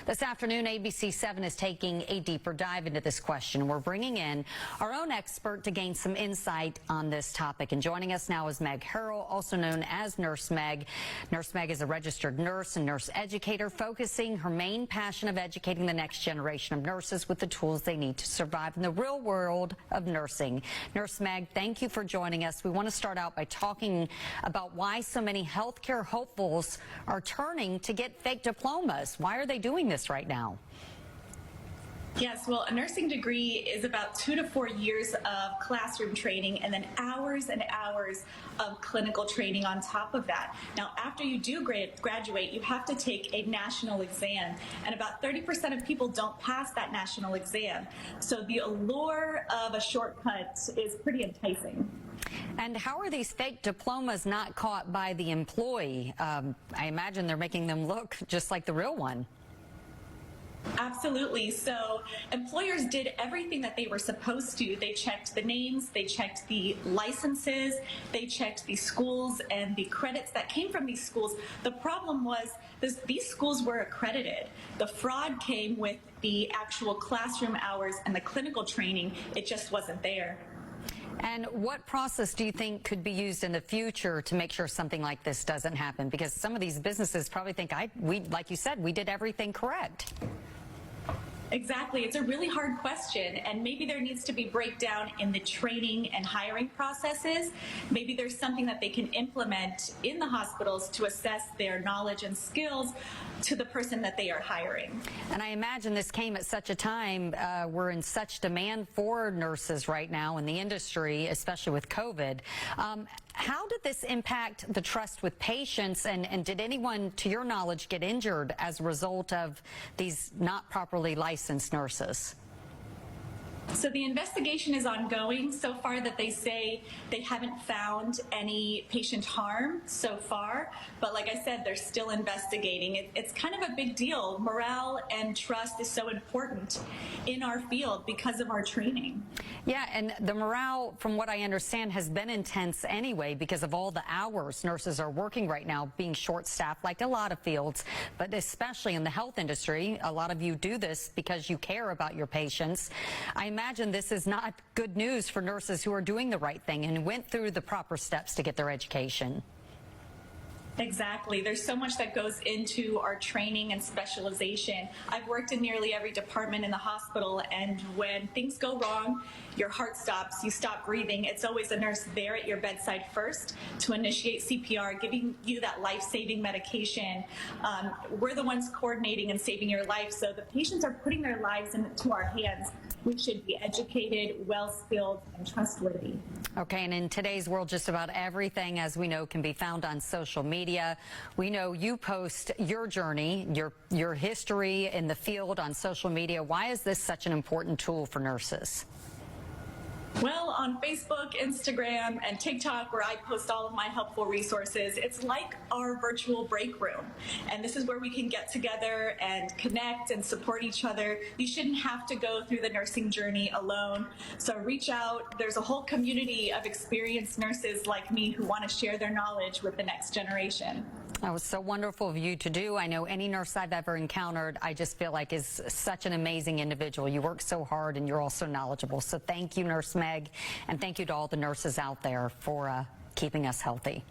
This afternoon, ABC7 is taking a deeper dive into this question. We're bringing in our own expert to gain some insight on this topic. And joining us now is Meg Harrell, also known as Nurse Meg. Nurse Meg is a registered nurse and nurse educator, focusing her main passion of educating the next generation of nurses with the tools they need to survive in the real world of nursing. Nurse Meg, thank you for joining us. We want to start out by talking about why so many healthcare hopefuls are turning to get fake diplomas. Why are they doing this right now? Yes, well, a nursing degree is about 2 to 4 years of classroom training and then hours and hours of clinical training on top of that. Now, after you do graduate, you have to take a national exam, and about 30% of people don't pass that national exam. So the allure of a shortcut is pretty enticing. And how are these fake diplomas not caught by the employee? I imagine they're making them look just like the real one. Absolutely. So employers did everything that they were supposed to. They checked the names, they checked the licenses, they checked the schools and the credits that came from these schools. The problem was these schools were accredited. The fraud came with the actual classroom hours and the clinical training. It just wasn't there. And what process do you think could be used in the future to make sure something like this doesn't happen? Because some of these businesses probably think, like you said, we did everything correct. Exactly. It's a really hard question, and maybe there needs to be breakdown in the training and hiring processes. Maybe there's something that they can implement in the hospitals to assess their knowledge and skills to the person that they are hiring. And I imagine this came at such a time. We're in such demand for nurses right now in the industry, especially with COVID. How did this impact the trust with patients, and did anyone, to your knowledge, get injured as a result of these not properly licensed nurses? So the investigation is ongoing. So far that they say they haven't found any patient harm so far. But like I said, they're still investigating. It's kind of a big deal. Morale and trust is so important in our field because of our training. Yeah, and the morale, from what I understand, has been intense anyway because of all the hours nurses are working right now, being short-staffed like a lot of fields, but especially in the health industry. A lot of you do this because you care about your patients. I imagine this is not good news for nurses who are doing the right thing and went through the proper steps to get their education. Exactly. There's so much that goes into our training and specialization. I've worked in nearly every department in the hospital, and when things go wrong, your heart stops, you stop breathing. It's always a nurse there at your bedside first to initiate CPR, giving you that life-saving medication. We're the ones coordinating and saving your life, so the patients are putting their lives into our hands. We should be educated, well-skilled, and trustworthy. Okay, and in today's world, just about everything, as we know, can be found on social media. We know you post your journey, your history in the field on social media. Why is this such an important tool for nurses? Well, on Facebook, Instagram, and TikTok, where I post all of my helpful resources, it's like our virtual break room. And this is where we can get together and connect and support each other. You shouldn't have to go through the nursing journey alone. So reach out. There's a whole community of experienced nurses like me who want to share their knowledge with the next generation. That was so wonderful of you to do. I know any nurse I've ever encountered, I just feel like is such an amazing individual. You work so hard and you're also knowledgeable. So thank you, Nurse Meg, and thank you to all the nurses out there for keeping us healthy.